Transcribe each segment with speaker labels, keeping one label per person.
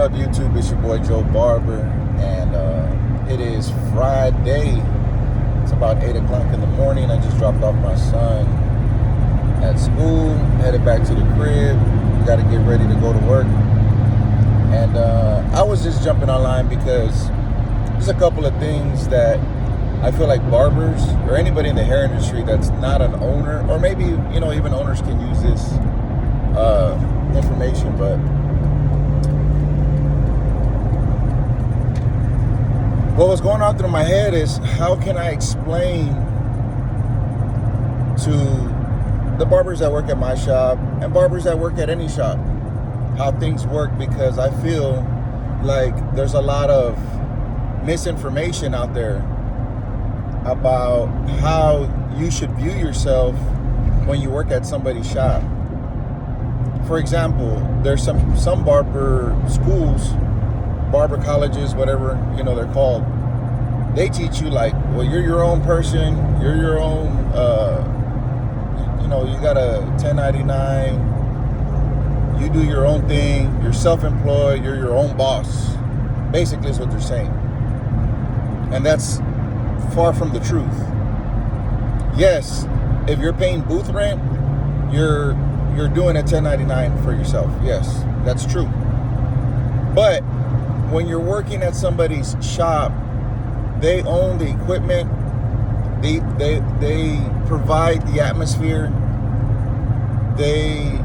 Speaker 1: up, YouTube? It's your boy Joe Barber, and it is Friday. It's about 8 o'clock in the morning. I just dropped off my son at school, headed back to the crib. Got to get ready to go to work. And I was just jumping online because there's a couple of things that I feel like barbers or anybody in the hair industry that's not an owner, or maybe, even owners can use this information, but what was going on through my head is, how can I explain to the barbers that work at my shop and barbers that work at any shop how things work? Because I feel like there's a lot of misinformation out there about how you should view yourself when you work at somebody's shop. For example, there's some barber schools, barber colleges, whatever they're called. They teach you like, well, you're your own person, you're your own. You got a 1099. You do your own thing. You're self-employed. You're your own boss. Basically, is what they're saying, and that's far from the truth. Yes, if you're paying booth rent, you're doing a 1099 for yourself. Yes, that's true. But when you're working at somebody's shop, they own the equipment. They provide the atmosphere. They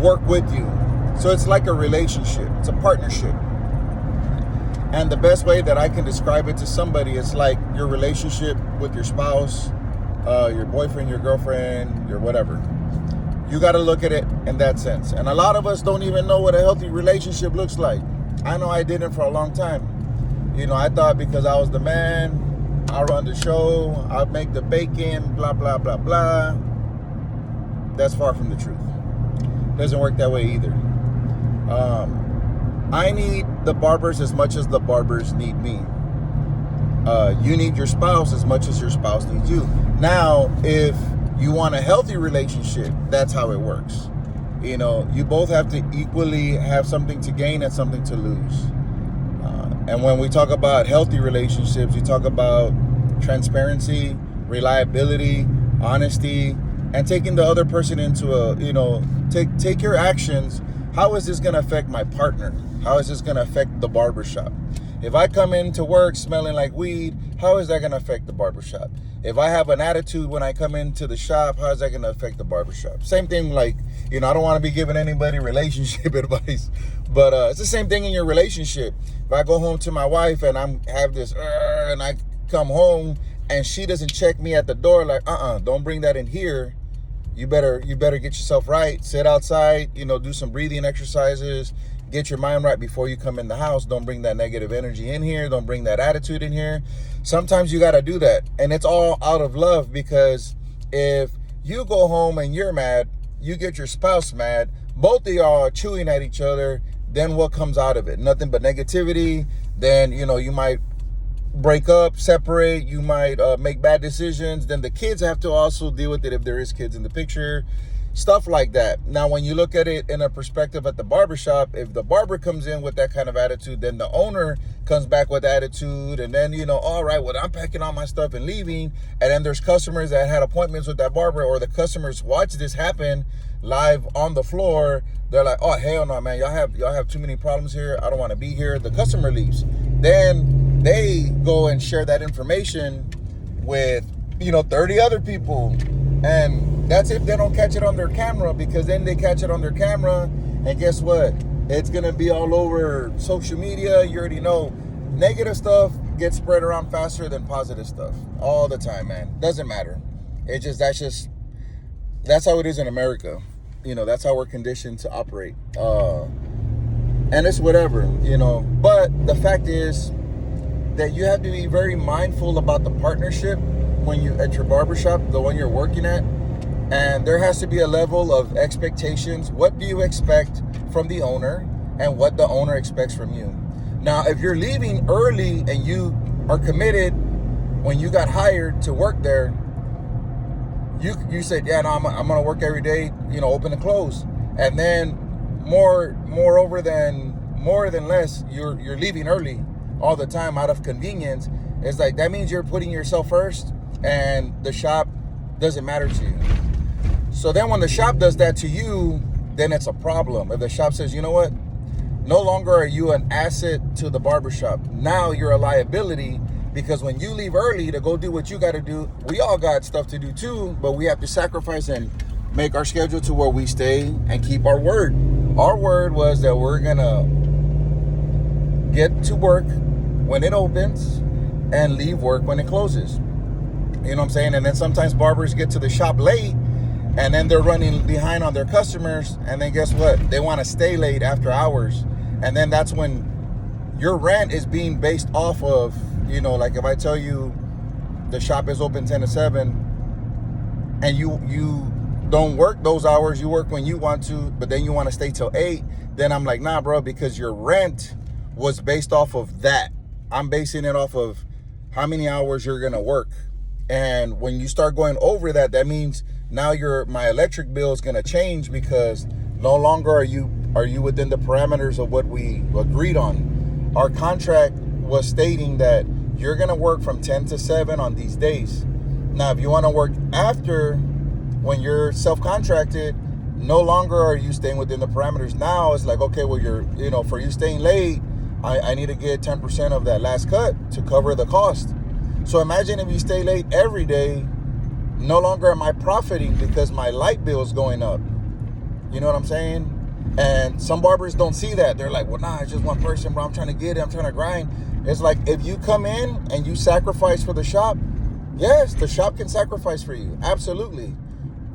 Speaker 1: work with you. So it's like a relationship. It's a partnership. And the best way that I can describe it to somebody is like your relationship with your spouse, your boyfriend, your girlfriend, your whatever. You got to look at it in that sense. And a lot of us don't even know what a healthy relationship looks like. I know I didn't for a long time. I thought because I was the man, I run the show, I make the bacon, blah, blah, blah, blah. That's far from the truth. Doesn't work that way either. I need the barbers as much as the barbers need me. You need your spouse as much as your spouse needs you. Now, if you want a healthy relationship, that's how it works. You both have to equally have something to gain and something to lose. And when we talk about healthy relationships, we talk about transparency, reliability, honesty, and taking the other person into take your actions. How is this going to affect my partner? How is this going to affect the barbershop? If I come into work smelling like weed, how is that going to affect the barbershop? If I have an attitude when I come into the shop, how is that going to affect the barbershop? Same thing, like, I don't want to be giving anybody relationship advice, but it's the same thing in your relationship. If I go home to my wife and have this, and I come home and she doesn't check me at the door, like, don't bring that in here. You better get yourself right. Sit outside, do some breathing exercises. Get your mind right before you come in the house. Don't bring that negative energy in here. Don't bring that attitude in here. Sometimes you got to do that. And it's all out of love, because if you go home and you're mad, you get your spouse mad, both of y'all are chewing at each other, then what comes out of it? Nothing but negativity. Then, you might break up, separate, you might make bad decisions. Then the kids have to also deal with it if there is kids in the picture. Stuff like that. Now, when you look at it in a perspective at the barbershop, if the barber comes in with that kind of attitude, then the owner comes back with attitude. And then, all right, well, I'm packing all my stuff and leaving. And then there's customers that had appointments with that barber, or the customers watch this happen live on the floor. They're like, oh, hell no, man. Y'all have too many problems here. I don't want to be here. The customer leaves. Then they go and share that information with, 30 other people. And that's if they don't catch it on their camera, because then they catch it on their camera, and guess what? It's going to be all over social media. You already know negative stuff gets spread around faster than positive stuff all the time, man. Doesn't matter. That's how it is in America. That's how we're conditioned to operate. And it's whatever, But the fact is that you have to be very mindful about the partnership when you at your barbershop, the one you're working at. And there has to be a level of expectations. What do you expect from the owner, and what the owner expects from you? Now, if you're leaving early and you are committed when you got hired to work there, you said, yeah, no, I'm going to work every day, open and close. And then moreover than more than less, you're leaving early all the time out of convenience. It's like, that means you're putting yourself first, and the shop doesn't matter to you. So then when the shop does that to you, then it's a problem. If the shop says, you know what, no longer are you an asset to the barbershop. Now you're a liability, because when you leave early to go do what you got to do, we all got stuff to do too, but we have to sacrifice and make our schedule to where we stay and keep our word. Our word was that we're going to get to work when it opens and leave work when it closes. You know what I'm saying? And then sometimes barbers get to the shop late, and then they're running behind on their customers, and then guess what? They want to stay late after hours. And then that's when your rent is being based off of, you know, like if I tell you the shop is open 10 to 7, and you don't work those hours, you work when you want to, but then you want to stay till 8, then I'm like, nah, bro, because your rent was based off of that. I'm basing it off of how many hours you're going to work. And when you start going over that, that means now my electric bill is going to change, because no longer are you within the parameters of what we agreed on. Our contract was stating that you're going to work from 10 to 7 on these days. Now, if you want to work after, when you're self-contracted, no longer are you staying within the parameters. Now it's like, okay, well, for you staying late, I need to get 10% of that last cut to cover the cost. So imagine if you stay late every day, no longer am I profiting because my light bill is going up. You know what I'm saying? And some barbers don't see that. They're like, well, nah, it's just one person, bro. I'm trying to get it. I'm trying to grind. It's like, if you come in and you sacrifice for the shop, yes, the shop can sacrifice for you. Absolutely.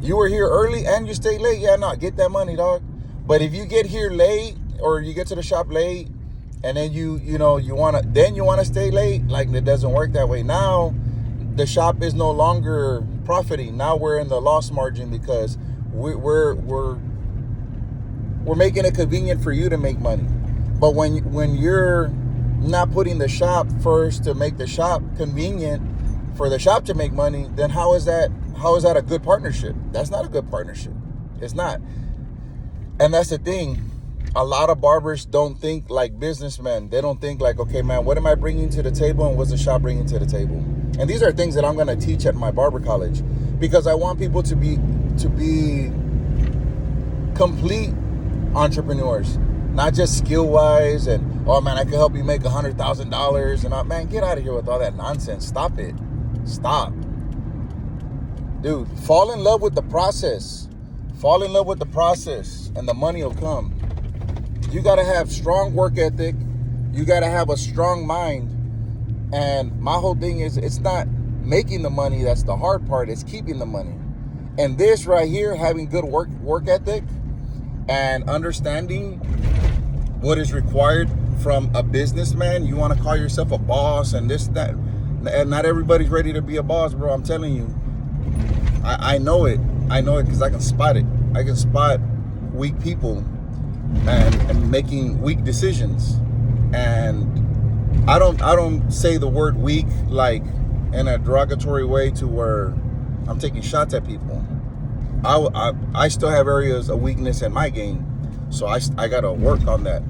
Speaker 1: You were here early and you stay late. Yeah, no, get that money, dog. But if you get here late, or you get to the shop late, and then you want to stay late, like, it doesn't work that way. Now the shop is no longer profiting. Now we're in the loss margin, because we're making it convenient for you to make money. But when you're not putting the shop first to make the shop convenient for the shop to make money, then how is that a good partnership? That's not a good partnership. It's not. And that's the thing. A lot of barbers don't think like businessmen. They don't think like, okay, man, what am I bringing to the table, and what's the shop bringing to the table? And these are things that I'm going to teach at my barber college, because I want people to be complete entrepreneurs, not just skill-wise and, oh, man, I can help you make $100,000. And, man, get out of here with all that nonsense. Stop it. Stop. Dude, fall in love with the process. Fall in love with the process, and the money will come. You got to have strong work ethic. You got to have a strong mind. And my whole thing is, it's not making the money that's the hard part. It's keeping the money. And this right here, having good work ethic and understanding what is required from a businessman. You want to call yourself a boss and this, that. And not everybody's ready to be a boss, bro. I'm telling you. I know it. I know it because I can spot it. I can spot weak people and making weak decisions. And I don't say the word weak like in a derogatory way to where I'm taking shots at people. I still have areas of weakness in my game, so I gotta work on that.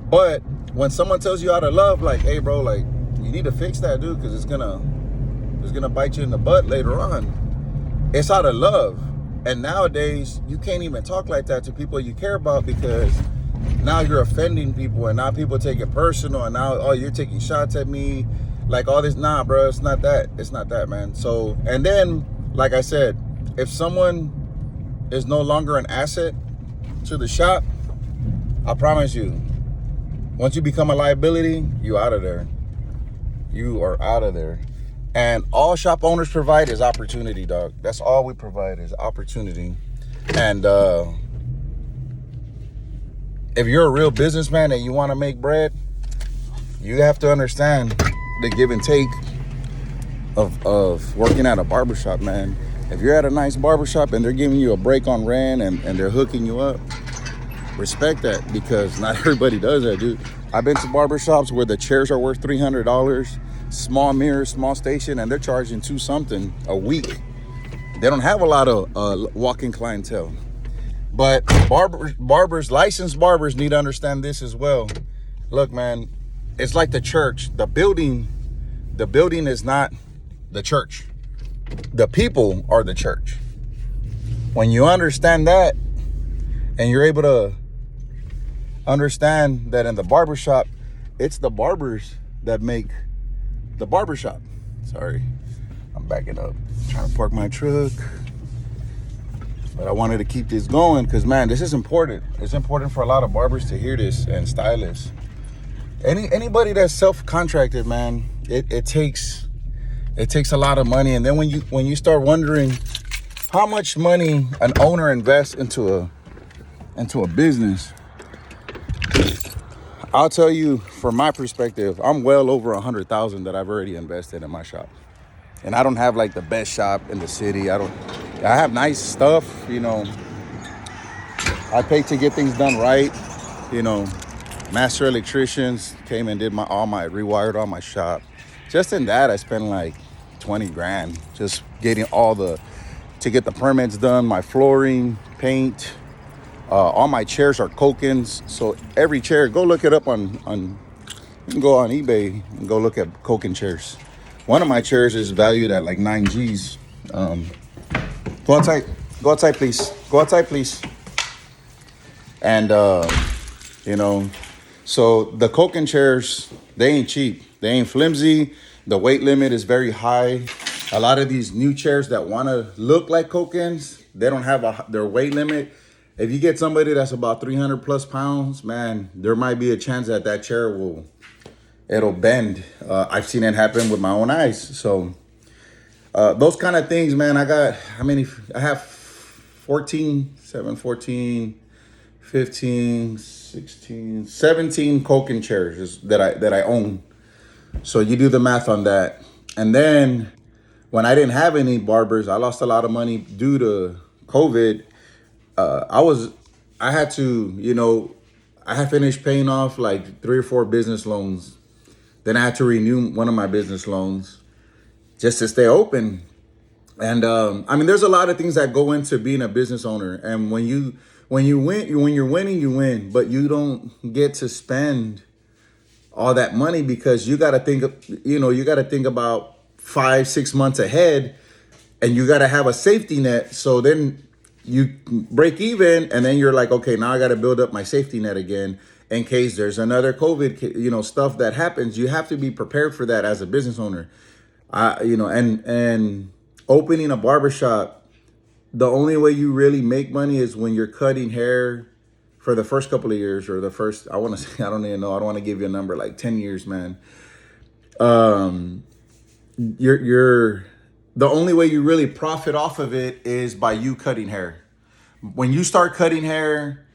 Speaker 1: But when someone tells you out of love, like, hey bro, like, you need to fix that, dude, because it's gonna bite you in the butt later on. It's out of love. And nowadays you can't even talk like that to people you care about, because now you're offending people, and now people take it personal, and now, oh, you're taking shots at me, like all this. Nah, bro, it's not that. It's not that, man. So, and then, like I said, if someone is no longer an asset to the shop, I promise you, once you become a liability, you out of there. You are out of there. And all shop owners provide is opportunity, dog. That's all we provide is opportunity. And if you're a real businessman and you want to make bread, you have to understand the give and take of working at a barbershop, man. If you're at a nice barbershop and they're giving you a break on rent and they're hooking you up, respect that, because not everybody does that, dude. I've been to barbershops where the chairs are worth $300, small mirror, small station, and they're charging $2 something a week. They don't have a lot of walk-in clientele. But licensed barbers need to understand this as well. Look, man, it's like the church. The building is not the church. The people are the church. When you understand that, and you're able to understand that in the barbershop, it's the barbers that make the barbershop. Sorry, I'm backing up, trying to park my truck. But I wanted to keep this going because, man, this is important. It's important for a lot of barbers to hear this, and stylists. Anybody that's self-contracted, man, it takes a lot of money. And then when you start wondering how much money an owner invests into a business, I'll tell you from my perspective, I'm well over 100,000 that I've already invested in my shop. And I don't have like the best shop in the city. I have nice stuff, you know. I pay to get things done right, you know. Master electricians came and did rewired all my shop. Just in that, I spent like 20 grand just getting to get the permits done, my flooring, paint. All my chairs are Kokins. So every chair, go look it up you can go on eBay and go look at Kokin chairs. One of my chairs is valued at like 9 G's. Go outside, please. Go outside, please. And, you know, so the Kokin chairs, they ain't cheap. They ain't flimsy. The weight limit is very high. A lot of these new chairs that want to look like Kokins, they don't have their weight limit. If you get somebody that's about 300 plus pounds, man, there might be a chance that chair it'll bend. I've seen it happen with my own eyes. So those kind of things, man, I have 14, 15, 16, 17 Kokin chairs that I own. So you do the math on that. And then when I didn't have any barbers, I lost a lot of money due to COVID. I had to, you know, I had finished paying off like 3 or 4 business loans. Then I had to renew one of my business loans just to stay open. And there's a lot of things that go into being a business owner. And when you're winning, you win, but you don't get to spend all that money because you got to think about 5-6 months ahead, and you got to have a safety net. So then you break even, and then you're like, okay, now I got to build up my safety net again in case there's another COVID, you know, stuff that happens. You have to be prepared for that as a business owner. And opening a barbershop, the only way you really make money is when you're cutting hair for the first couple of years, or I don't even know. I don't want to give you a number, like 10 years, man. You're the only way you really profit off of it is by you cutting hair. When you start cutting hair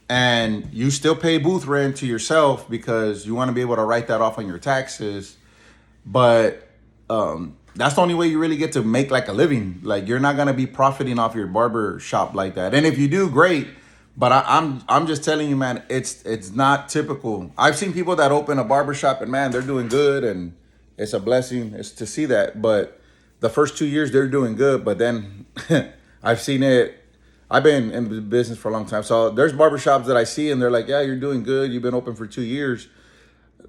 Speaker 1: and you still pay booth rent to yourself because you want to be able to write that off on your taxes, but that's the only way you really get to make like a living. Like, you're not gonna be profiting off your barber shop like that. And if you do, great. But I'm just telling you, man, it's not typical. I've seen people that open a barber shop and, man, they're doing good, and it's a blessing to see that. But the first 2 years they're doing good, but then I've seen it. I've been in the business for a long time, so there's barbershops that I see and they're like, yeah, you're doing good. You've been open for 2 years.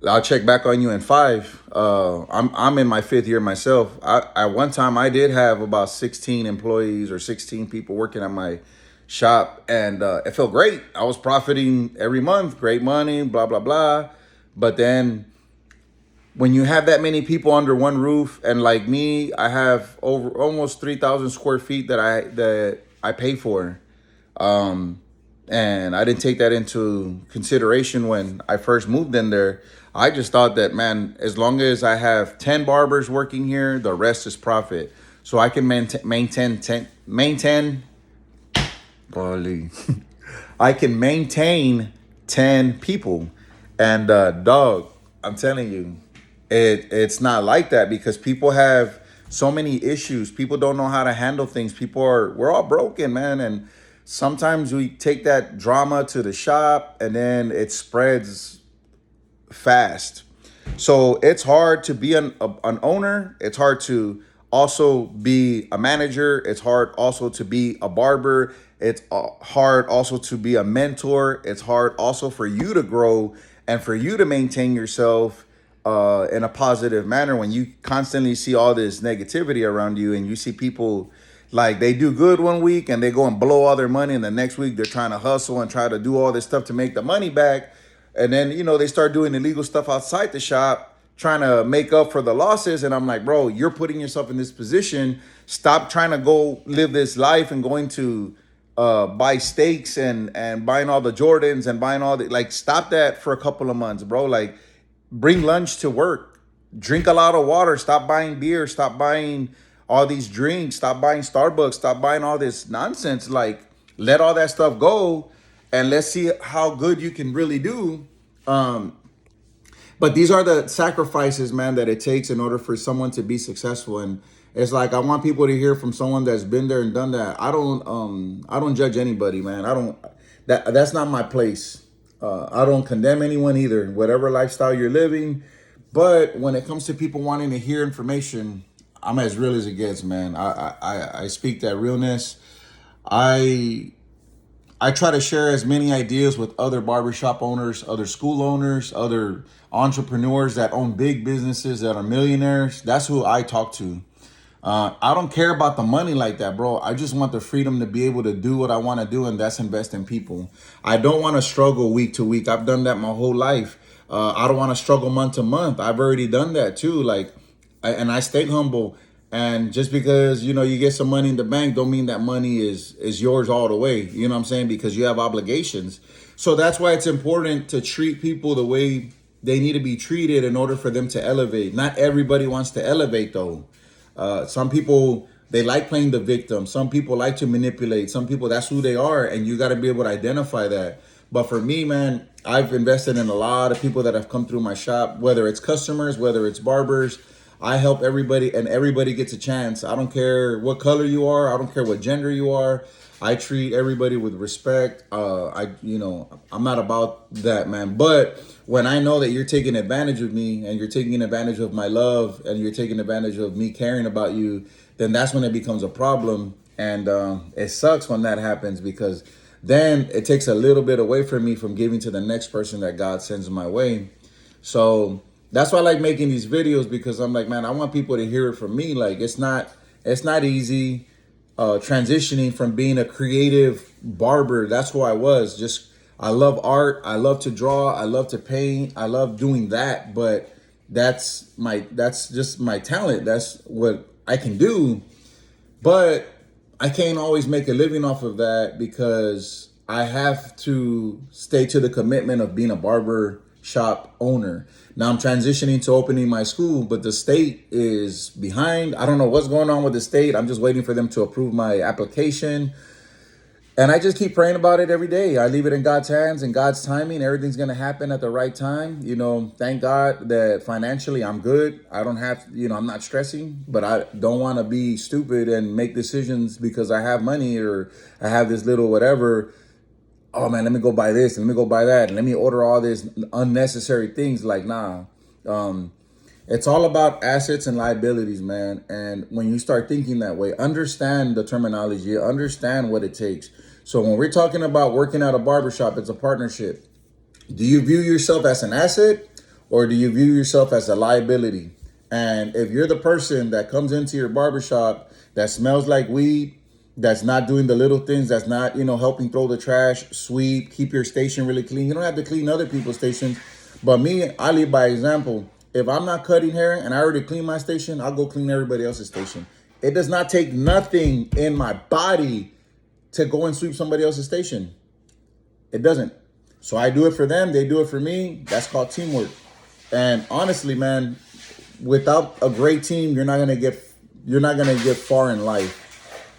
Speaker 1: I'll check back on you in 5. I'm in my 5th year myself. At one time I did have about 16 employees or 16 people working at my shop, and it felt great. I was profiting every month, great money, blah, blah, blah. But then when you have that many people under one roof, and like me, I have over almost 3,000 square feet that I pay for. And I didn't take that into consideration when I first moved in there. I just thought that, man, as long as I have 10 barbers working here, the rest is profit. So I can I can maintain 10 people. And dog, I'm telling you, it's not like that, because people have so many issues. People don't know how to handle things. We're all broken, man. And sometimes we take that drama to the shop and then it spreads fast. So it's hard to be an owner. It's hard to also be a manager. It's hard also to be a barber. It's hard also to be a mentor. It's hard also for you to grow And for you to maintain yourself in a positive manner when you constantly see all this negativity around you, and you see people like they do good one week and they go and blow all their money, and the next week they're trying to hustle and try to do all this stuff to make the money back. And then, they start doing illegal stuff outside the shop, trying to make up for the losses. And I'm like, bro, you're putting yourself in this position. Stop trying to go live this life and going to buy steaks and buying all the Jordans and buying all the, like, stop that for a couple of months, bro. Like, bring lunch to work, drink a lot of water, stop buying beer, stop buying all these drinks, stop buying Starbucks, stop buying all this nonsense. Like, let all that stuff go, and let's see how good you can really do. But these are the sacrifices, man, that it takes in order for someone to be successful. And it's like, I want people to hear from someone that's been there and done that. I don't judge anybody, man. That's not my place. I don't condemn anyone either, whatever lifestyle you're living. But when it comes to people wanting to hear information, I'm as real as it gets, man. I speak that realness. I try to share as many ideas with other barbershop owners, other school owners, other entrepreneurs that own big businesses, that are millionaires. That's who I talk to. I don't care about the money like that, bro. I just want the freedom to be able to do what I want to do, and that's invest in people. I don't want to struggle week to week. I've done that my whole life. I don't want to struggle month to month. I've already done that too. And I stayed humble. And just because, you get some money in the bank don't mean that money is yours all the way. You know what I'm saying? Because you have obligations. So that's why it's important to treat people the way they need to be treated in order for them to elevate. Not everybody wants to elevate, though. Some people, they like playing the victim. Some people like to manipulate. Some people, that's who they are. And you got to be able to identify that. But for me, man, I've invested in a lot of people that have come through my shop, whether it's customers, whether it's barbers. I help everybody, and everybody gets a chance. I don't care what color you are. I don't care what gender you are. I treat everybody with respect. I'm not about that, man. But when I know that you're taking advantage of me, and you're taking advantage of my love, and you're taking advantage of me caring about you, then that's when it becomes a problem. And it sucks when that happens, because then it takes a little bit away from me from giving to the next person that God sends my way. So that's why I like making these videos, because I'm like, man, I want people to hear it from me. Like, it's not easy transitioning from being a creative barber. That's who I was. I love art. I love to draw. I love to paint. I love doing that. But that's just my talent. That's what I can do. But I can't always make a living off of that, because I have to stay to the commitment of being a barber shop owner. Now I'm transitioning to opening my school, but the state is behind. I don't know what's going on with the state. I'm just waiting for them to approve my application. And I just keep praying about it every day. I leave it in God's hands and God's timing. Everything's going to happen at the right time. Thank God that financially I'm good. I don't have, I'm not stressing, but I don't want to be stupid and make decisions because I have money or I have this little whatever. Oh man, let me go buy this and let me go buy that and let me order all these unnecessary things. Like, nah. It's all about assets and liabilities, man. And when you start thinking that way, understand the terminology, understand what it takes. So when we're talking about working at a barbershop, it's a partnership. Do you view yourself as an asset, or do you view yourself as a liability? And if you're the person that comes into your barbershop that smells like weed, that's not doing the little things, that's not, helping throw the trash, sweep, keep your station really clean. You don't have to clean other people's stations. But me, I lead by example. If I'm not cutting hair and I already clean my station, I'll go clean everybody else's station. It does not take nothing in my body to go and sweep somebody else's station. It doesn't. So I do it for them. They do it for me. That's called teamwork. And honestly, man, without a great team, you're not gonna get far in life.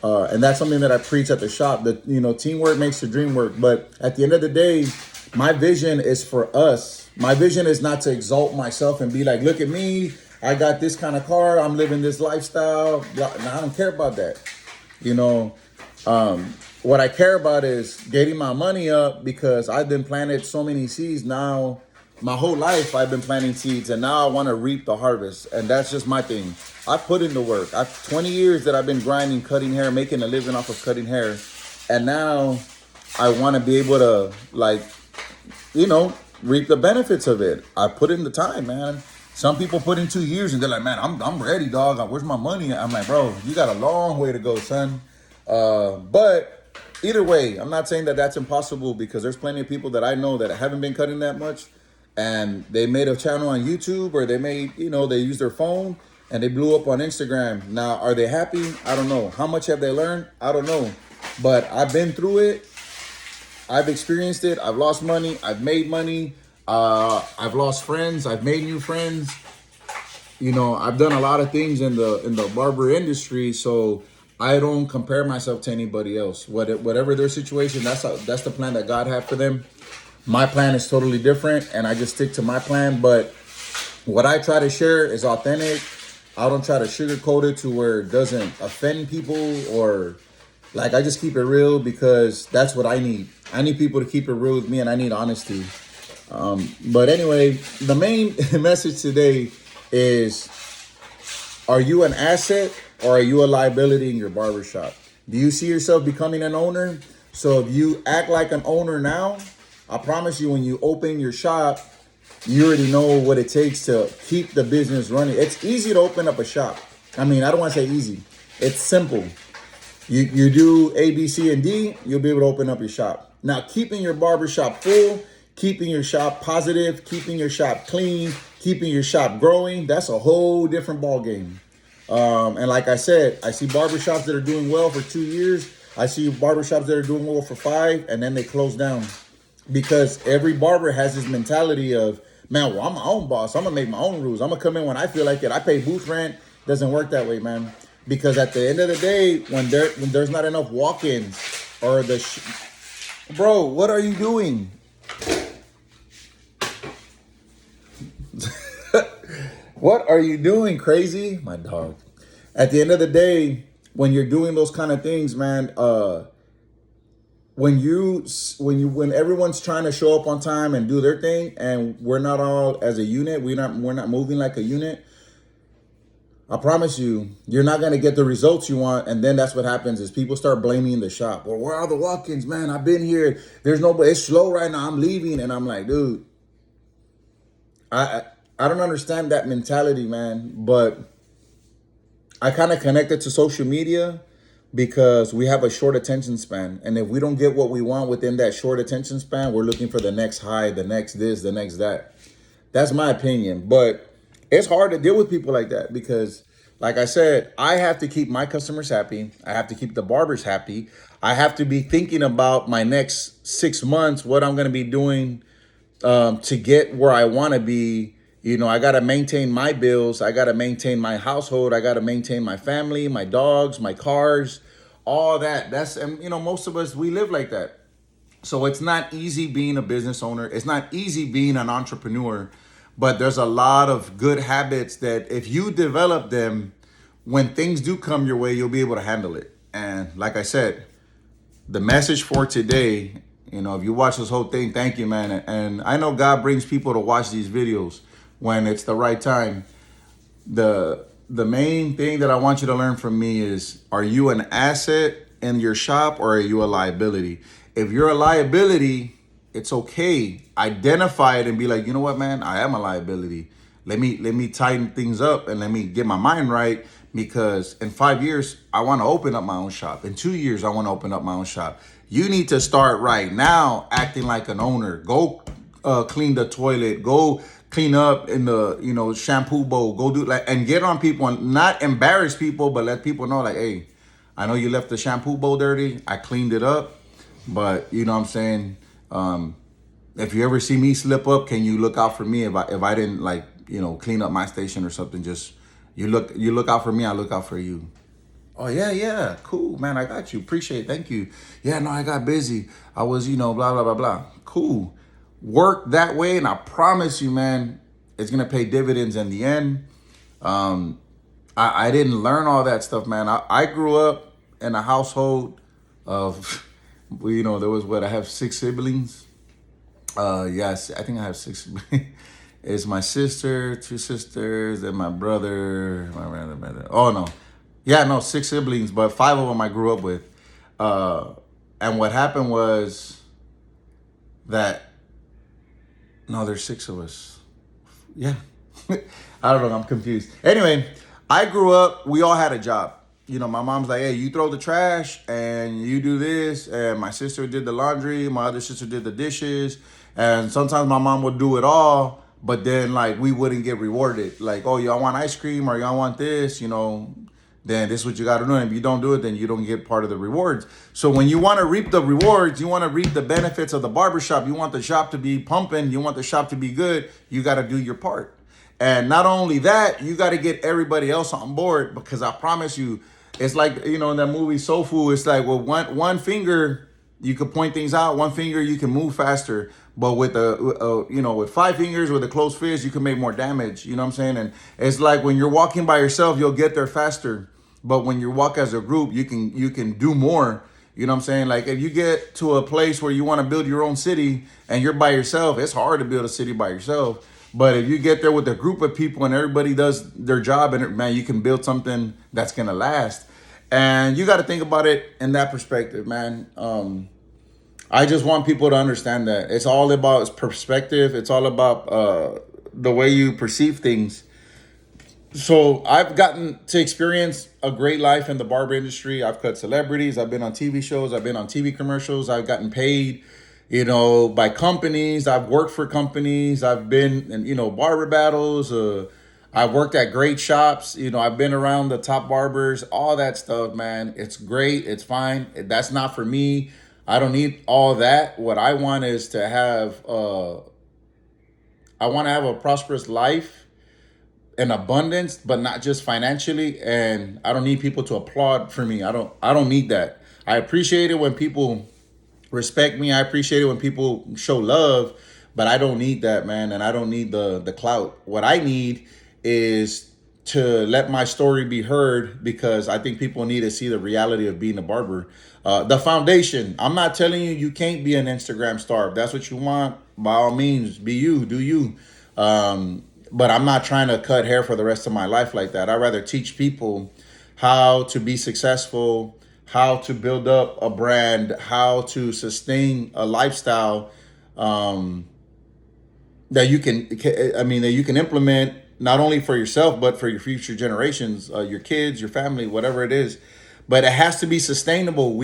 Speaker 1: And that's something that I preach at the shop. That teamwork makes the dream work. But at the end of the day, my vision is for us. My vision is not to exalt myself and be like, look at me, I got this kind of car, I'm living this lifestyle. No, I don't care about that. What I care about is getting my money up, because I've been planted so many seeds now. My whole life I've been planting seeds, and now I want to reap the harvest. And that's just my thing. I put in the work. I've 20 years that I've been grinding, cutting hair, making a living off of cutting hair. And now I want to be able to, reap the benefits of it. I put in the time, man. Some people put in 2 years and they're like, man, I'm ready, dog. Where's my money? I'm like, bro, you got a long way to go, son. But either way, I'm not saying that that's impossible, because there's plenty of people that I know that haven't been cutting that much, and they made a channel on YouTube, or they made, they use their phone and they blew up on Instagram. Now, are they happy? I don't know. How much have they learned? I don't know. But I've been through it. I've experienced it. I've lost money. I've made money. I've lost friends. I've made new friends. I've done a lot of things in the barber industry, so I don't compare myself to anybody else. Whatever their situation, that's the plan that God had for them. My plan is totally different, and I just stick to my plan. But what I try to share is authentic. I don't try to sugarcoat it to where it doesn't offend people, or I just keep it real, because that's what I need. I need people to keep it real with me, and I need honesty. But anyway, the main message today is, are you an asset or are you a liability in your barbershop? Do you see yourself becoming an owner? So if you act like an owner now, I promise you, when you open your shop, you already know what it takes to keep the business running. It's easy to open up a shop. I mean, I don't want to say easy. It's simple. You do A, B, C, and D, you'll be able to open up your shop. Now, keeping your barbershop full, keeping your shop positive, keeping your shop clean, keeping your shop growing, that's a whole different ball game. And like I said, I see barbershops that are doing well for 2 years. I see barbershops that are doing well for 5, and then they close down. Because every barber has this mentality of, man, well, I'm my own boss. I'm going to make my own rules. I'm going to come in when I feel like it. I pay booth rent. Doesn't work that way, man. Because at the end of the day, when there's not enough walk-ins, or bro, what are you doing? What are you doing, crazy? My dog. At the end of the day, when you're doing those kind of things, man, when everyone's trying to show up on time and do their thing, and we're not all as a unit, we're not moving like a unit, I promise you, you're not going to get the results you want. And then that's what happens, is people start blaming the shop. Well, where are the walk-ins, man? I've been here. There's nobody. It's slow right now. I'm leaving. And I'm like, dude, I don't understand that mentality, man. But I kind of connect it to social media, because we have a short attention span. And if we don't get what we want within that short attention span, we're looking for the next high, the next this, the next that. That's my opinion. But it's hard to deal with people like that, because, like I said, I have to keep my customers happy. I have to keep the barbers happy. I have to be thinking about my next 6 months, what I'm going to be doing to get where I want to be. I got to maintain my bills. I got to maintain my household. I got to maintain my family, my dogs, my cars, all that. And most of us, we live like that. So it's not easy being a business owner. It's not easy being an entrepreneur. But there's a lot of good habits that if you develop them, when things do come your way, you'll be able to handle it. And like I said, the message for today, if you watch this whole thing, thank you, man. And I know God brings people to watch these videos when it's the right time. The main thing that I want you to learn from me is, are you an asset in your shop, or are you a liability? If you're a liability, it's okay. Identify it and be like, you know what, man, I am a liability. Let me tighten things up and let me get my mind right, because in 5 years, I want to open up my own shop. In 2 years, I want to open up my own shop. You need to start right now acting like an owner. Go clean the toilet. Go clean up in the shampoo bowl. Go do and get on people, and not embarrass people, but let people know, like, hey, I know you left the shampoo bowl dirty. I cleaned it up, but you know what I'm saying? If you ever see me slip up, can you look out for me if I didn't clean up my station or something? Just you look out for me, I look out for you. Oh yeah, cool, man, I got you. Appreciate it. Thank you. Yeah, no, I got busy. I was, blah blah blah blah. Cool. Work that way, and I promise you, man, it's gonna pay dividends in the end. I didn't learn all that stuff, man. I grew up in a household of, there was I have 6 siblings. Yes, I think I have 6. It's my sister, 2 sisters, and my brother, my brother. Oh no, yeah, no, 6 siblings, but 5 of them I grew up with. And what happened was that No, there's 6 of us. Yeah. I don't know. I'm confused. Anyway, I grew up, we all had a job. You know, my mom's like, hey, you throw the trash and you do this. And my sister did the laundry. My other sister did the dishes. And sometimes my mom would do it all. But then, like, we wouldn't get rewarded. Like, oh, y'all want ice cream or y'all want this, you know, then this is what you got to do. And if you don't do it, then you don't get part of the rewards. So when you want to reap the rewards, you want to reap the benefits of the barbershop. You want the shop to be pumping. You want the shop to be good. You got to do your part. And not only that, you got to get everybody else on board, because I promise you, it's like, you know, in that movie Soul Food, it's like, well, one finger, you could point things out. One finger, you can move faster. But with you know, with 5 fingers, with a closed fist, you can make more damage. You know what I'm saying? And it's like when you're walking by yourself, you'll get there faster. But when you walk as a group, you can do more. You know what I'm saying? Like if you get to a place where you want to build your own city and you're by yourself, it's hard to build a city by yourself. But if you get there with a group of people and everybody does their job, and man, you can build something that's gonna last. And you got to think about it in that perspective, man. I just want people to understand that it's all about perspective. It's all about the way you perceive things. So I've gotten to experience a great life in the barber industry. I've cut celebrities. I've been on TV shows. I've been on TV commercials. I've gotten paid, you know, by companies. I've worked for companies. I've been in, you know, barber battles. I've worked at great shops. You know, I've been around the top barbers, all that stuff, man. It's great. It's fine. That's not for me. I don't need all that. What I want is to have, I want to have a prosperous life and abundance, but not just financially. And I don't need people to applaud for me. I don't need that. I appreciate it when people respect me. I appreciate it when people show love, but I don't need that, man. And I don't need the clout. What I need is to let my story be heard, because I think people need to see the reality of being a barber. The foundation. I'm not telling you you can't be an Instagram star. If that's what you want, by all means, be you, do you. But I'm not trying to cut hair for the rest of my life like that. I'd rather teach people how to be successful, how to build up a brand, how to sustain a lifestyle that you can, that you can implement not only for yourself, but for your future generations, your kids, your family, whatever it is. But it has to be sustainable.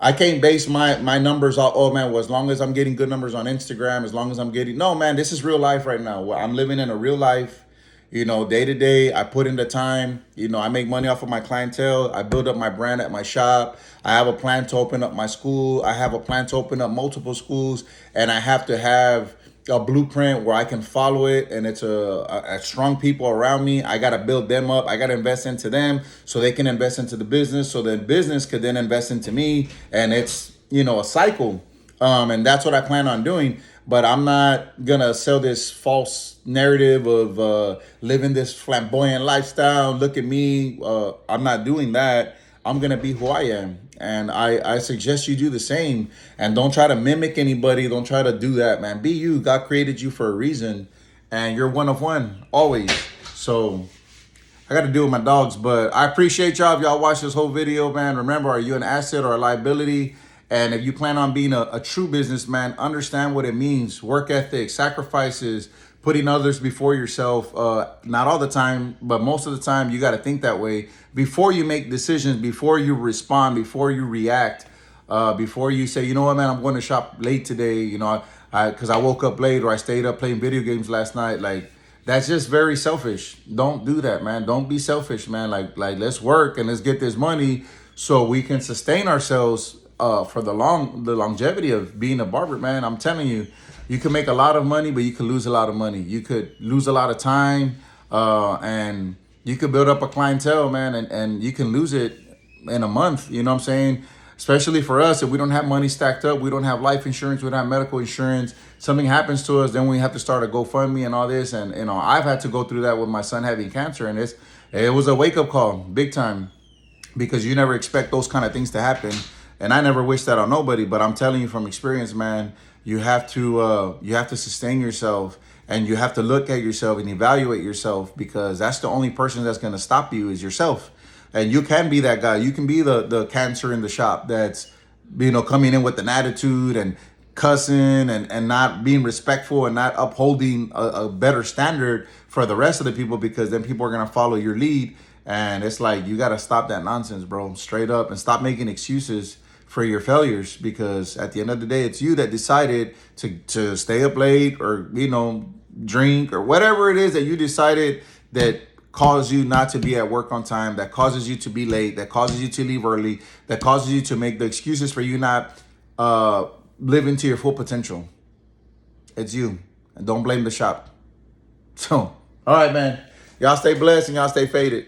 Speaker 1: I can't base my numbers off, oh man, well, as long as I'm getting good numbers on Instagram, as long as I'm getting, no, man, this is real life right now. Well, I'm living in a real life, you know, day to day. I put in the time, you know, I make money off of my clientele. I build up my brand at my shop. I have a plan to open up my school. I have a plan to open up multiple schools, and I have to have a blueprint where I can follow it, and it's a strong people around me. I got to build them up. I got to invest into them so they can invest into the business, so the business could then invest into me, and it's, you know, a cycle. And that's what I plan on doing. But I'm not gonna sell this false narrative of living this flamboyant lifestyle. Look at me. I'm not doing that. I'm gonna be who I am. And I suggest you do the same. And don't try to mimic anybody. Don't try to do that, man. Be you. God created you for a reason. And you're one of one, always. So I got to deal with my dogs. But I appreciate y'all. If y'all watch this whole video, man, remember, are you an asset or a liability? And if you plan on being a true businessman, understand what it means. Work ethic, sacrifices, putting others before yourself. Not all the time, but most of the time, you got to think that way. Before you make decisions, before you respond, before you react, before you say, you know what, man, I'm going to shop late today, you know, because I woke up late, or I stayed up playing video games last night. Like, that's just very selfish. Don't do that, man. Don't be selfish, man. Like let's work and let's get this money so we can sustain ourselves for the longevity of being a barber, man. I'm telling you, you can make a lot of money, but you could lose a lot of money. You could lose a lot of time, and you could build up a clientele, man, and you can lose it in a month. You know what I'm saying? Especially for us, if we don't have money stacked up, we don't have life insurance, we don't have medical insurance, something happens to us, then we have to start a GoFundMe and all this. And, you know, I've had to go through that with my son having cancer, and it was a wake-up call, big time, because you never expect those kind of things to happen. And I never wish that on nobody, but I'm telling you from experience, man, you have to sustain yourself, and you have to look at yourself and evaluate yourself, because that's the only person that's going to stop you is yourself. And you can be that guy. You can be the cancer in the shop that's, you know, coming in with an attitude and cussing and not being respectful and not upholding a better standard for the rest of the people, because then people are going to follow your lead. And it's like, you got to stop that nonsense, bro, straight up, and stop making excuses for your failures, because at the end of the day, it's you that decided to stay up late, or, you know, drink, or whatever it is that you decided that causes you not to be at work on time, that causes you to be late, that causes you to leave early, that causes you to make the excuses for you not living to your full potential. It's you. And don't blame the shop. So, all right, man. Y'all stay blessed and y'all stay faded.